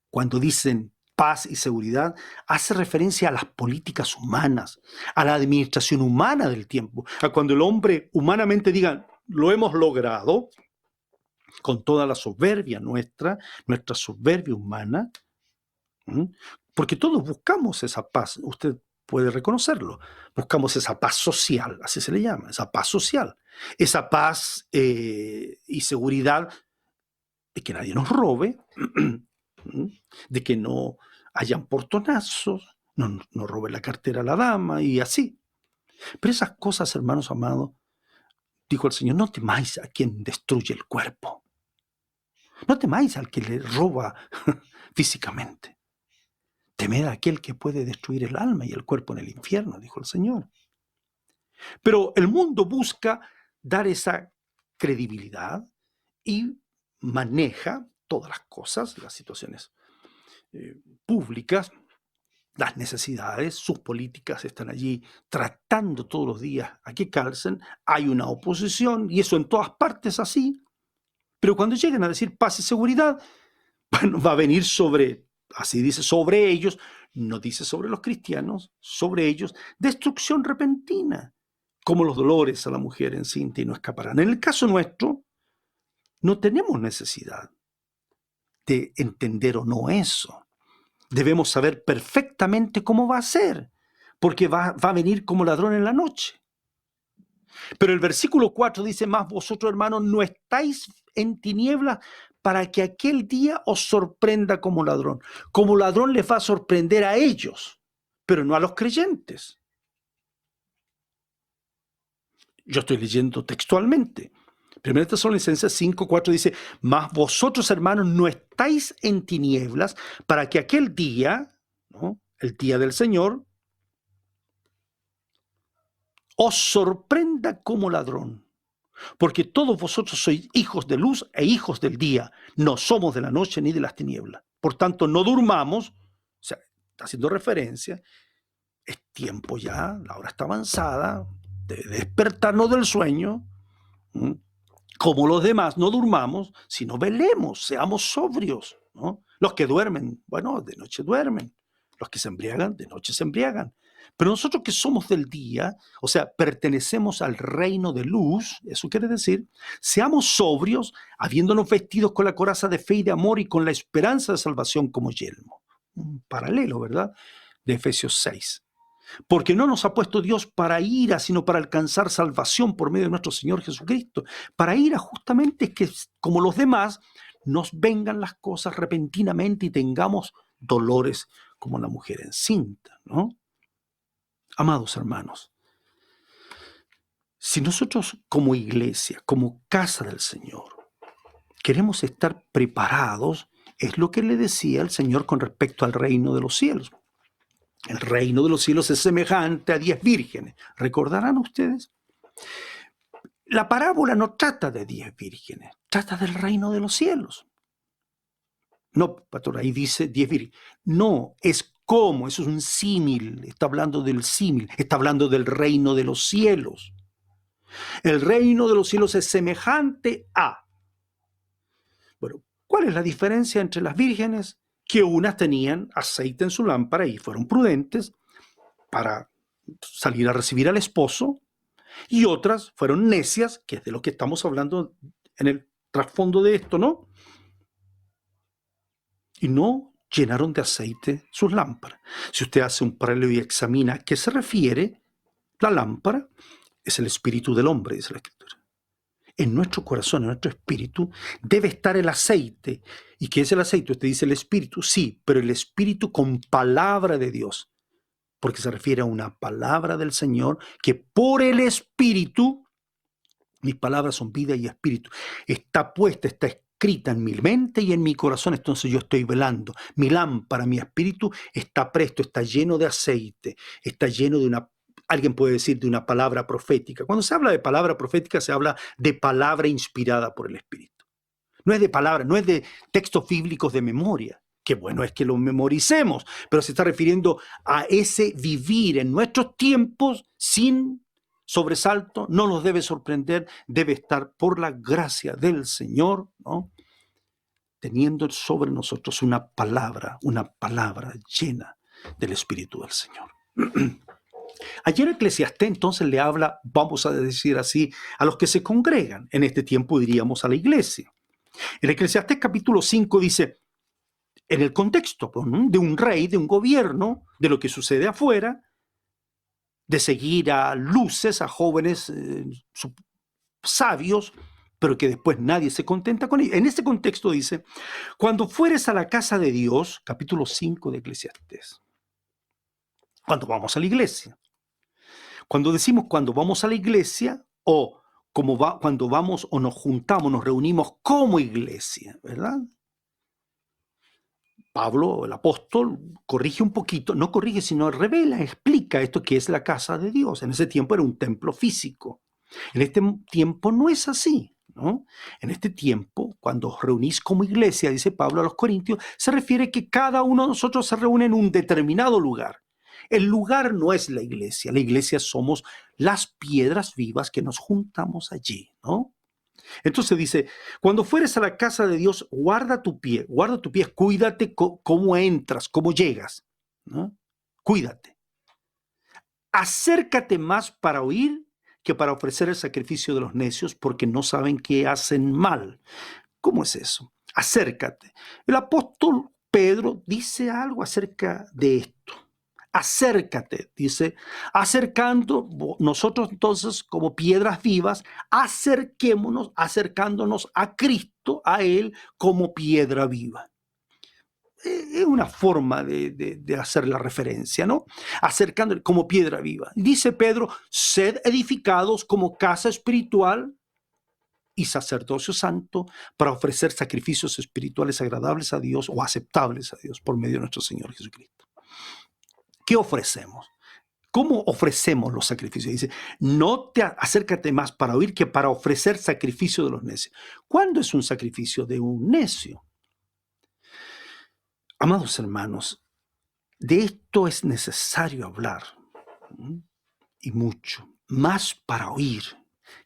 Speaker 2: Cuando dicen paz y seguridad, hace referencia a las políticas humanas, a la administración humana del tiempo, a cuando el hombre humanamente diga, lo hemos logrado, con toda la soberbia nuestra soberbia humana, porque todos buscamos esa paz, usted puede reconocerlo, buscamos esa paz social, así se le llama, esa paz social, esa paz y seguridad de que nadie nos robe, de que no hayan portonazos, no robe la cartera a la dama y así. Pero esas cosas, hermanos amados, dijo el Señor, no temáis a quien destruye el cuerpo. No temáis al que le roba físicamente. Temed a aquel que puede destruir el alma y el cuerpo en el infierno, dijo el Señor. Pero el mundo busca dar esa credibilidad y maneja todas las cosas, las situaciones públicas, las necesidades, sus políticas están allí tratando todos los días a que calcen, hay una oposición y eso en todas partes así, pero cuando lleguen a decir paz y seguridad, bueno, va a venir sobre, así dice, sobre ellos, no dice sobre los cristianos, sobre ellos, destrucción repentina, como los dolores a la mujer encinta y no escaparán. En el caso nuestro, no tenemos necesidad de entender o no eso. Debemos saber perfectamente cómo va a ser, porque va a venir como ladrón en la noche. Pero el versículo 4 dice, más vosotros, hermanos, no estáis en tinieblas para que aquel día os sorprenda como ladrón. Como ladrón les va a sorprender a ellos, pero no a los creyentes. Yo estoy leyendo textualmente. 1 Tesalonicenses 5:4 dice, mas vosotros, hermanos, no estáis en tinieblas para que aquel día, ¿no?, el día del Señor, os sorprenda como ladrón. Porque todos vosotros sois hijos de luz e hijos del día. No somos de la noche ni de las tinieblas. Por tanto, no durmamos. O sea, está haciendo referencia. Es tiempo ya, la hora está avanzada, de despertarnos del sueño. Como los demás, no durmamos, sino velemos, seamos sobrios, ¿no? Los que duermen, bueno, de noche duermen. Los que se embriagan, de noche se embriagan. Pero nosotros que somos del día, o sea, pertenecemos al reino de luz, eso quiere decir, seamos sobrios, habiéndonos vestidos con la coraza de fe y de amor y con la esperanza de salvación como yelmo. Un paralelo, ¿verdad? De Efesios 6. Porque no nos ha puesto Dios para ira, sino para alcanzar salvación por medio de nuestro Señor Jesucristo. Para ira justamente es que, como los demás, nos vengan las cosas repentinamente y tengamos dolores como la mujer encinta, ¿no? Amados hermanos, si nosotros como iglesia, como casa del Señor, queremos estar preparados, es lo que le decía el Señor con respecto al reino de los cielos. El reino de los cielos es semejante a 10 vírgenes. ¿Recordarán ustedes? La parábola no trata de 10 vírgenes, trata del reino de los cielos. No, pastor, ahí dice 10 vírgenes. No, es como, eso es un símil, está hablando del símil, está hablando del reino de los cielos. El reino de los cielos es semejante a. Bueno, ¿cuál es la diferencia entre las vírgenes? Que unas tenían aceite en su lámpara y fueron prudentes para salir a recibir al esposo, y otras fueron necias, que es de lo que estamos hablando en el trasfondo de esto, ¿no? Y no llenaron de aceite sus lámparas. Si usted hace un paralelo y examina a qué se refiere, la lámpara es el espíritu del hombre, dice la Escritura. En nuestro corazón, en nuestro espíritu, debe estar el aceite. ¿Y qué es el aceite? Usted dice el espíritu, sí, pero el espíritu con palabra de Dios, porque se refiere a una palabra del Señor que por el espíritu, mis palabras son vida y espíritu, está puesta, está escrita en mi mente y en mi corazón, entonces yo estoy velando. Mi lámpara, mi espíritu está presto, está lleno de aceite, está lleno de una, alguien puede decir, de una palabra profética. Cuando se habla de palabra profética, se habla de palabra inspirada por el Espíritu. No es de palabra, no es de textos bíblicos de memoria. Qué bueno es que lo memoricemos, pero se está refiriendo a ese vivir en nuestros tiempos sin sobresalto. No nos debe sorprender, debe estar por la gracia del Señor, ¿no? Teniendo sobre nosotros una palabra llena del Espíritu del Señor. Ayer Eclesiastés entonces le habla, vamos a decir así, a los que se congregan. En este tiempo diríamos a la iglesia. En Eclesiastés capítulo 5 dice, en el contexto de un rey, de un gobierno, de lo que sucede afuera, de seguir a luces, a jóvenes sabios, pero que después nadie se contenta con ellos. En este contexto dice, cuando fueres a la casa de Dios, capítulo 5 de Eclesiastés, cuando vamos a la iglesia. Cuando decimos cuando vamos a la iglesia o cuando vamos o nos juntamos, nos reunimos como iglesia, ¿verdad? Pablo, el apóstol, corrige un poquito, no corrige, sino revela, explica esto que es la casa de Dios. En ese tiempo era un templo físico. En este tiempo no es así, ¿no? En este tiempo, cuando os reunís como iglesia, dice Pablo a los Corintios, se refiere que cada uno de nosotros se reúne en un determinado lugar. El lugar no es la iglesia somos las piedras vivas que nos juntamos allí, ¿no? Entonces dice, cuando fueres a la casa de Dios, guarda tu pie, cuídate cómo entras, cómo llegas, ¿no? Cuídate. Acércate más para oír que para ofrecer el sacrificio de los necios, porque no saben que hacen mal. ¿Cómo es eso? Acércate. El apóstol Pedro dice algo acerca de esto. Acércate, dice, acercando, nosotros entonces como piedras vivas, acercándonos a Cristo, a Él como piedra viva. Es una forma de hacer la referencia, ¿no? Acercándonos como piedra viva. Dice Pedro, sed edificados como casa espiritual y sacerdocio santo para ofrecer sacrificios espirituales agradables a Dios o aceptables a Dios por medio de nuestro Señor Jesucristo. ¿Qué ofrecemos? ¿Cómo ofrecemos los sacrificios? Dice, no te acércate más para oír que para ofrecer sacrificio de los necios. ¿Cuándo es un sacrificio de un necio? Amados hermanos, de esto es necesario hablar, y mucho, más para oír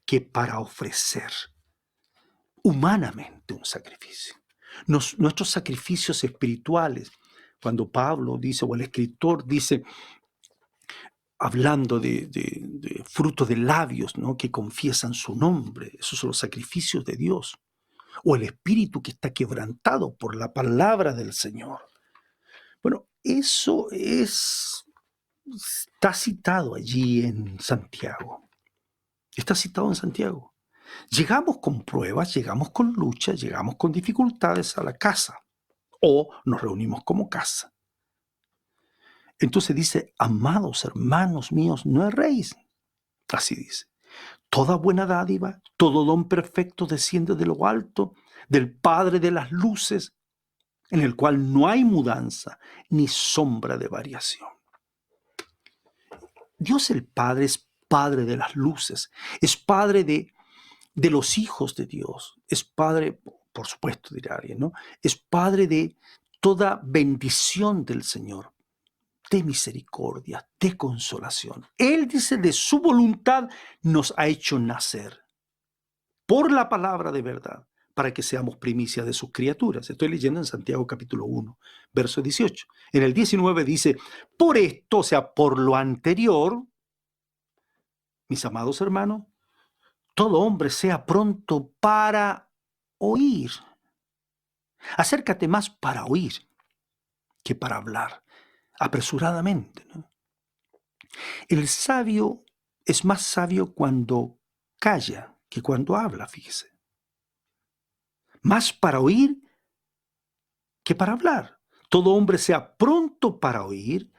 Speaker 2: que para ofrecer humanamente un sacrificio. Nuestros sacrificios espirituales, cuando Pablo dice, o el escritor dice, hablando de fruto de labios, ¿no?, que confiesan su nombre, esos son los sacrificios de Dios, o el espíritu que está quebrantado por la palabra del Señor. Bueno, eso está citado allí en Santiago. Está citado en Santiago. Llegamos con pruebas, llegamos con luchas, llegamos con dificultades a la casa, o nos reunimos como casa. Entonces dice, amados hermanos míos, no erréis. Así dice. Toda buena dádiva, todo don perfecto desciende de lo alto, del Padre de las luces, en el cual no hay mudanza ni sombra de variación. Dios el Padre es Padre de las luces, es Padre de los hijos de Dios, es Padre, por supuesto dirá alguien, ¿no? Es Padre de toda bendición del Señor, de misericordia, de consolación. Él dice, de su voluntad nos ha hecho nacer por la palabra de verdad, para que seamos primicia de sus criaturas. Estoy leyendo en Santiago capítulo 1, verso 18. En el 19 dice, por esto, o sea, por lo anterior, mis amados hermanos, todo hombre sea pronto para oír. Acércate más para oír que para hablar, apresuradamente, ¿no? El sabio es más sabio cuando calla que cuando habla, fíjese. Más para oír que para hablar. Todo hombre sea pronto para oír,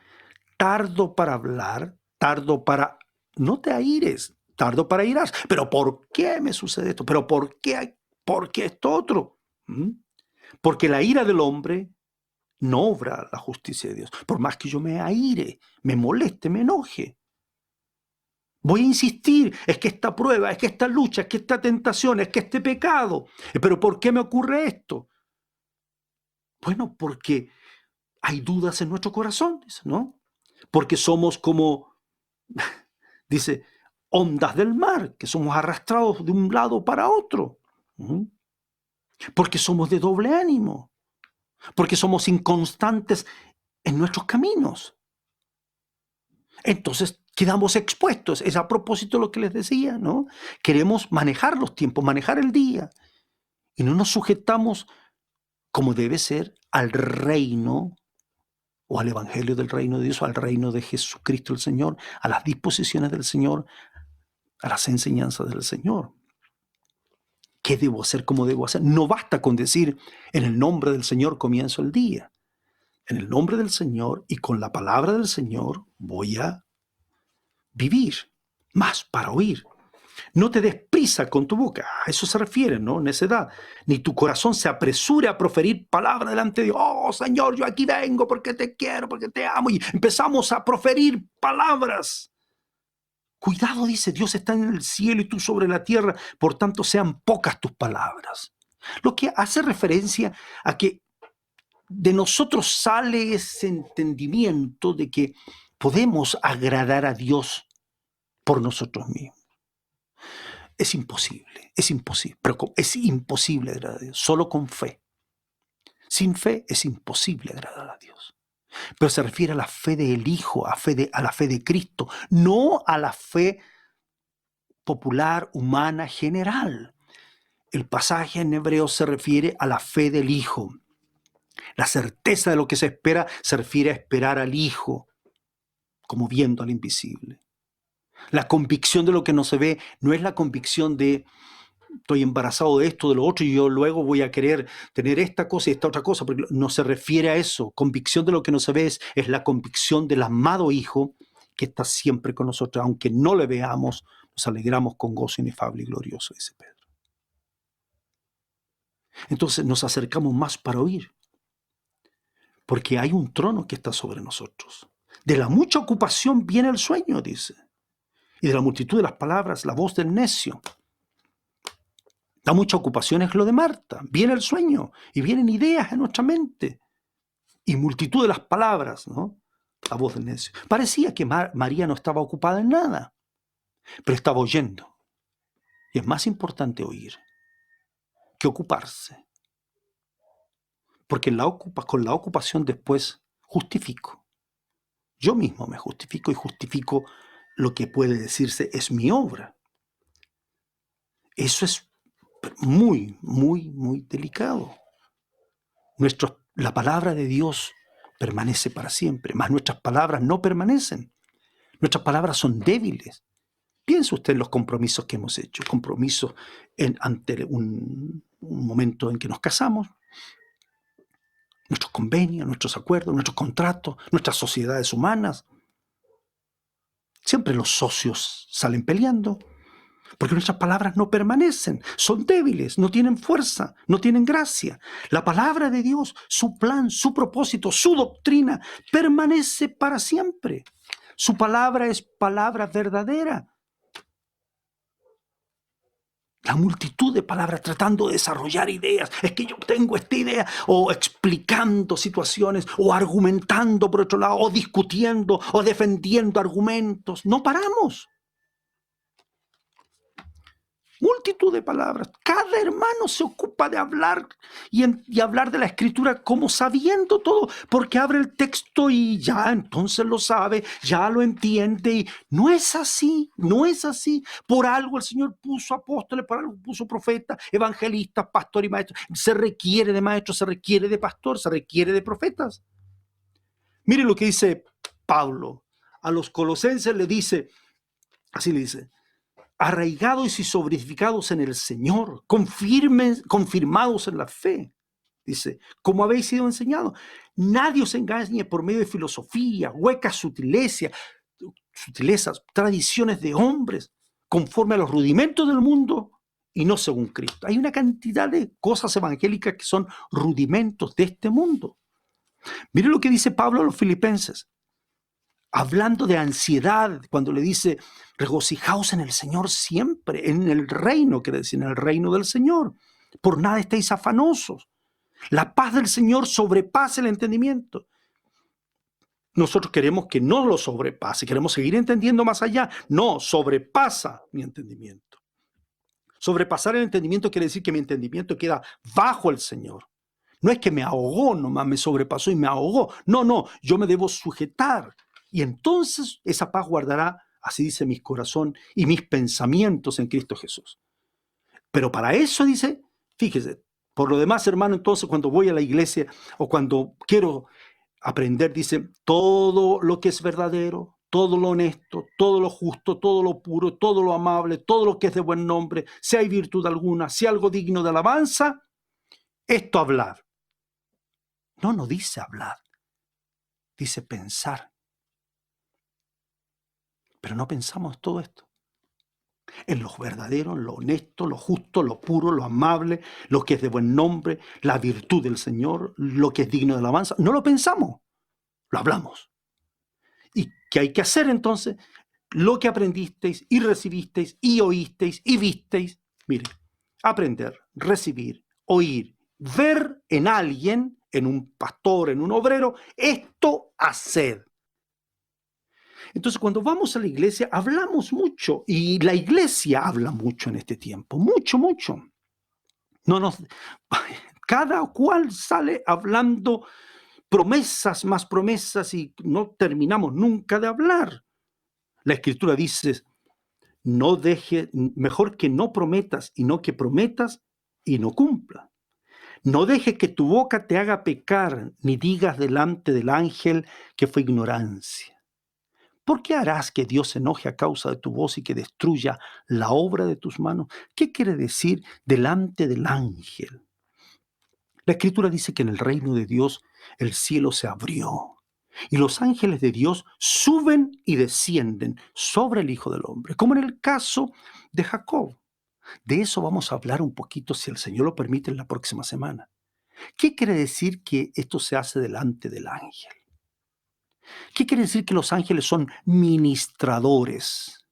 Speaker 2: tardo para hablar, tardo para... No te aires, tardo para irar. ¿Pero por qué me sucede esto? ¿Pero por qué? ¿Por qué esto otro? Porque la ira del hombre no obra la justicia de Dios. Por más que yo me aire, me moleste, me enoje. Voy a insistir, es que esta prueba, es que esta lucha, es que esta tentación, es que este pecado. ¿Pero por qué me ocurre esto? Bueno, porque hay dudas en nuestro corazón, ¿no? Porque somos como, dice, ondas del mar, que somos arrastrados de un lado para otro. Porque somos de doble ánimo. Porque somos inconstantes en nuestros caminos. Entonces quedamos expuestos. Es a propósito de lo que les decía, ¿no? Queremos manejar los tiempos, manejar el día. Y no nos sujetamos como debe ser al reino o al evangelio del reino de Dios, o al reino de Jesucristo el Señor, a las disposiciones del Señor, a las enseñanzas del Señor. ¿Qué debo hacer? ¿Cómo debo hacer? No basta con decir, en el nombre del Señor comienzo el día. En el nombre del Señor y con la palabra del Señor voy a vivir, más para oír. No te des prisa con tu boca, a eso se refiere, ¿no? Necedad. Ni tu corazón se apresure a proferir palabra delante de Dios. Oh, Señor, yo aquí vengo porque te quiero, porque te amo. Y empezamos a proferir palabras. Cuidado, dice, Dios está en el cielo y tú sobre la tierra, por tanto sean pocas tus palabras. Lo que hace referencia a que de nosotros sale ese entendimiento de que podemos agradar a Dios por nosotros mismos. Es imposible, pero es imposible agradar a Dios, solo con fe. Sin fe es imposible agradar a Dios. Pero se refiere a la fe del Hijo, a la fe de Cristo, no a la fe popular, humana, general. El pasaje en hebreo se refiere a la fe del Hijo. La certeza de lo que se espera se refiere a esperar al Hijo, como viendo al invisible. La convicción de lo que no se ve no es la convicción de estoy embarazado de esto, de lo otro, y yo luego voy a querer tener esta cosa y esta otra cosa, porque no se refiere a eso. Convicción de lo que no se ve es la convicción del amado Hijo que está siempre con nosotros, aunque no le veamos, nos alegramos con gozo inefable y glorioso, dice Pedro. Entonces nos acercamos más para oír, porque hay un trono que está sobre nosotros. De la mucha ocupación viene el sueño, dice. Y de la multitud de las palabras, la voz del necio. La mucha ocupación es lo de Marta. Viene el sueño y vienen ideas en nuestra mente. Y multitud de las palabras, ¿no? La voz del necio. Parecía que María no estaba ocupada en nada, pero estaba oyendo. Y es más importante oír que ocuparse. Porque con la ocupación después justifico. Yo mismo me justifico y justifico lo que puede decirse es mi obra. Eso es muy, muy, muy delicado. La palabra de Dios permanece para siempre, mas nuestras palabras no permanecen. Nuestras palabras son débiles. Piense usted en los compromisos que hemos hecho, compromisos ante un momento en que nos casamos, nuestros convenios, nuestros acuerdos, nuestros contratos, nuestras sociedades humanas. Siempre los socios salen peleando, porque nuestras palabras no permanecen, son débiles, no tienen fuerza, no tienen gracia. La palabra de Dios, su plan, su propósito, su doctrina, permanece para siempre. Su palabra es palabra verdadera. La multitud de palabras tratando de desarrollar ideas. Es que yo tengo esta idea. O explicando situaciones. O argumentando por otro lado. O discutiendo. O defendiendo argumentos. No paramos. Multitud de palabras. Cada hermano se ocupa de hablar y hablar de la Escritura como sabiendo todo, porque abre el texto y ya entonces lo sabe, ya lo entiende. Y no es así, no es así. Por algo el Señor puso apóstoles, por algo puso profetas, evangelistas, pastores y maestros. Se requiere de maestros, se requiere de pastores, se requiere de profetas. Mire lo que dice Pablo. A los colosenses le dice, así le dice: arraigados y sobreedificados en el Señor, confirmados en la fe. Dice, como habéis sido enseñados. Nadie os engañe por medio de filosofía, huecas sutilezas, tradiciones de hombres, conforme a los rudimentos del mundo y no según Cristo. Hay una cantidad de cosas evangélicas que son rudimentos de este mundo. Mire lo que dice Pablo a los filipenses. Hablando de ansiedad, cuando le dice, regocijaos en el Señor siempre, en el reino, quiere decir, en el reino del Señor. Por nada estéis afanosos. La paz del Señor sobrepasa el entendimiento. Nosotros queremos que no lo sobrepase, queremos seguir entendiendo más allá. No, sobrepasa mi entendimiento. Sobrepasar el entendimiento quiere decir que mi entendimiento queda bajo el Señor. No es que me ahogó, nomás me sobrepasó y me ahogó. No, yo me debo sujetar. Y entonces esa paz guardará, así dice, mi corazón y mis pensamientos en Cristo Jesús. Pero para eso dice, fíjese, por lo demás, hermano, entonces cuando voy a la iglesia o cuando quiero aprender, dice, todo lo que es verdadero, todo lo honesto, todo lo justo, todo lo puro, todo lo amable, todo lo que es de buen nombre, si hay virtud alguna, si algo digno de alabanza, esto hablad. No dice hablar, dice pensar. Pero no pensamos todo esto. En lo verdadero, en lo honesto, lo justo, lo puro, lo amable, lo que es de buen nombre, la virtud del Señor, lo que es digno de alabanza. No lo pensamos, lo hablamos. ¿Y qué hay que hacer entonces? Lo que aprendisteis y recibisteis y oísteis y visteis. Mire, aprender, recibir, oír, ver en alguien, en un pastor, en un obrero, esto haced. Entonces, cuando vamos a la iglesia, hablamos mucho, y la iglesia habla mucho en este tiempo, mucho. Cada cual sale hablando promesas, más promesas, y no terminamos nunca de hablar. La Escritura dice, mejor que no prometas, y no que prometas y no cumpla. No dejes que tu boca te haga pecar, ni digas delante del ángel que fue ignorancia. ¿Por qué harás que Dios se enoje a causa de tu voz y que destruya la obra de tus manos? ¿Qué quiere decir delante del ángel? La Escritura dice que en el reino de Dios el cielo se abrió y los ángeles de Dios suben y descienden sobre el Hijo del Hombre, como en el caso de Jacob. De eso vamos a hablar un poquito, si el Señor lo permite, en la próxima semana. ¿Qué quiere decir que esto se hace delante del ángel? ¿Qué quiere decir? Que los ángeles son ministradores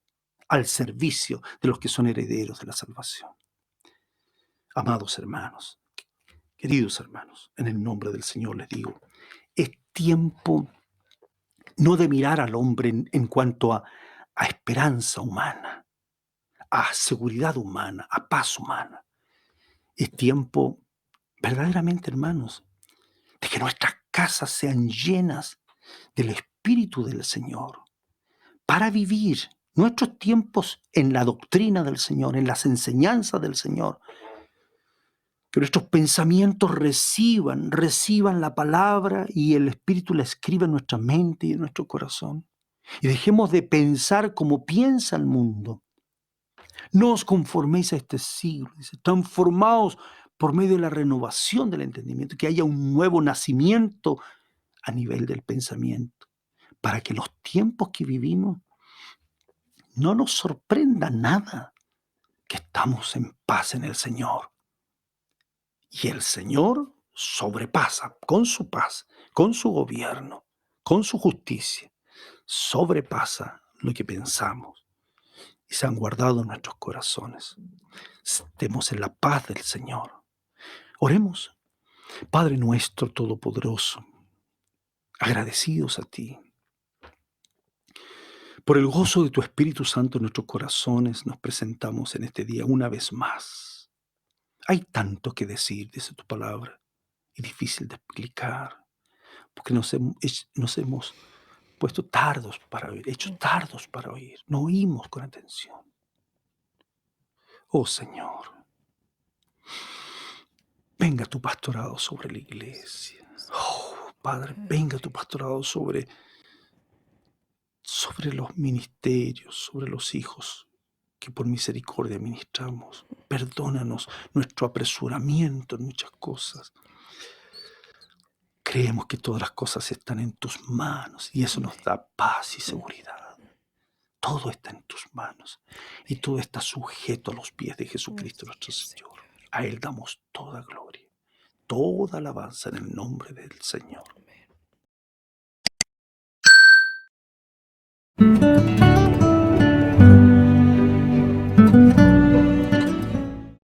Speaker 2: al servicio de los que son herederos de la salvación. Amados hermanos, queridos hermanos, en el nombre del Señor les digo, es tiempo no de mirar al hombre en cuanto a esperanza humana, a seguridad humana, a paz humana. Es tiempo, verdaderamente, hermanos, de que nuestras casas sean llenas del Espíritu del Señor para vivir nuestros tiempos en la doctrina del Señor, en las enseñanzas del Señor. Que nuestros pensamientos reciban la palabra y el Espíritu la escriba en nuestra mente y en nuestro corazón. Y dejemos de pensar como piensa el mundo. No os conforméis a este siglo, dice, transformaos por medio de la renovación del entendimiento, que haya un nuevo nacimiento a nivel del pensamiento, para que los tiempos que vivimos no nos sorprenda nada, que estamos en paz en el Señor. Y el Señor sobrepasa con su paz, con su gobierno, con su justicia, sobrepasa lo que pensamos y se han guardado en nuestros corazones. Estemos en la paz del Señor. Oremos. Padre nuestro todopoderoso, agradecidos a ti por el gozo de tu Espíritu Santo en nuestros corazones, nos presentamos en este día una vez más. Hay tanto que decir, dice tu palabra, y difícil de explicar, porque nos hemos puesto tardos para oír, hechos tardos para oír, no oímos con atención. Oh Señor, venga tu pastorado sobre la iglesia. Oh Padre, venga tu pastorado sobre los ministerios, sobre los hijos que por misericordia ministramos. Perdónanos nuestro apresuramiento en muchas cosas. Creemos que todas las cosas están en tus manos y eso nos da paz y seguridad. Todo está en tus manos y todo está sujeto a los pies de Jesucristo nuestro Señor. A Él damos toda gloria, toda alabanza en el nombre del Señor.